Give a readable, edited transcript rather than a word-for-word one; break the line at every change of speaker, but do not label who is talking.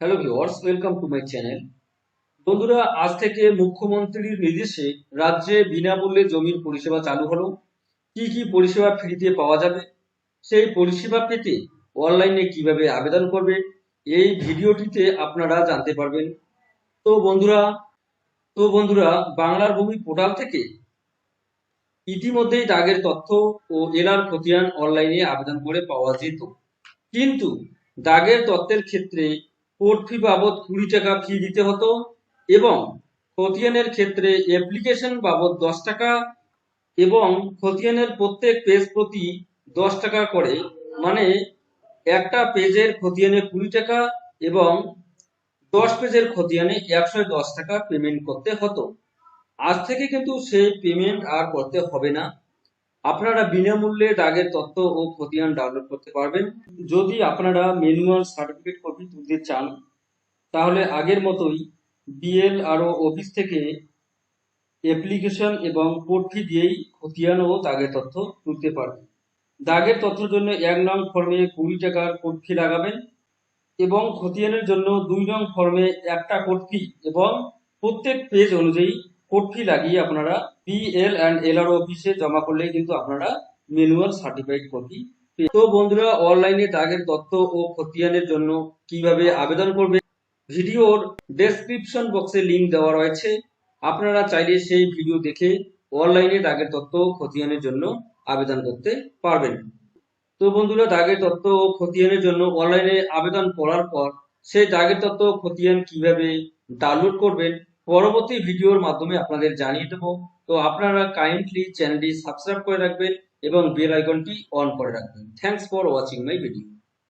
Hello viewers, welcome to my channel. বন্ধুরা, আজ থেকে মুখ্যমন্ত্রীর নির্দেশে রাজ্যে বিনামূল্যে জমির পরিষেবা চালু হলো। কি কি পরিষেবা ফ্রিতে পাওয়া যাবে, সেই পরিষেবা পেতে অনলাইনে কিভাবে আবেদন করবে, এই ভিডিওটিতে আপনারা জানতে পারবেন। তো বন্ধুরা তো বন্ধুরা বাংলার ভূমি পোর্টাল থেকে ইতিমধ্যেই দাগের তথ্য ও এলার খতিয়ান অনলাইনে আবেদন করে পাওয়া যেত, কিন্তু দাগের তত্ত্বের ক্ষেত্রে কোর্ট ফি বাবদ 20 টাকা ফি দিতে হতো এবং খতিয়ানের ক্ষেত্রে অ্যাপ্লিকেশন বাবদ 10 টাকা এবং খতিয়ানের প্রত্যেক পেজ প্রতি 10 টাকা করে, মানে একটা পেজের খতিয়ানে 20 টাকা এবং 10 পেজের খতিয়ানে 110 টাকা পেমেন্ট করতে হতো। আজ থেকে কিন্তু সেই পেমেন্ট আর করতে হবে না। আপনারা বিনামূল্যে দাগের তথ্য ও খতিয়ান ডাউনলোড করতে পারবেন। যদি আপনারা ম্যানুয়াল সার্টিফিকেট কপি তুলতে চান, তাহলে আগের মতোই বিএলআরও অফিস থেকে অ্যাপ্লিকেশন এবং কোর্ট ফি দিয়েই খতিয়ান ও দাগের তথ্য তুলতে পারবেন। দাগের তথ্যের জন্য 1 নং ফর্মে 20 টাকার কোর্ট ফি লাগাবেন এবং খতিয়ানের জন্য 2 নং ফর্মে একটা কোর্ট ফি এবং প্রত্যেক পেজ অনুযায়ী কোর্ট ফি লাগিয়ে আপনারা বিএল অ্যান্ড এলআরও অফিসে জমা করলেই কিন্তু আপনারা ম্যানুয়াল সার্টিফাইড কপি। তো বন্ধুরা, অনলাইনে দাগের তথ্য ও খতিয়ানের জন্য কিভাবে আবেদন করবে, ভিডিওর ডেসক্রিপশন বক্সে লিংক দেওয়া রয়েছে। আপনারা চাইলে সেই ভিডিও দেখে অনলাইনে দাগের তথ্য ও খতিয়ানের জন্য আবেদন করতে পারবেন। তো বন্ধুরা, দাগের তথ্য ও খতিয়ানের জন্য অনলাইনে আবেদন করার পর সেই দাগের তথ্য ও খতিয়ান কিভাবে ডাউনলোড করবেন, পরবর্তী ভিডিওর মাধ্যমে আপনাদের জানিয়ে দেবো। তো আপনারা কাইন্ডলি চ্যানেলটি সাবস্ক্রাইব করে রাখবেন এবং বেল আইকনটি অন করে রাখবেন। Thanks for watching my video.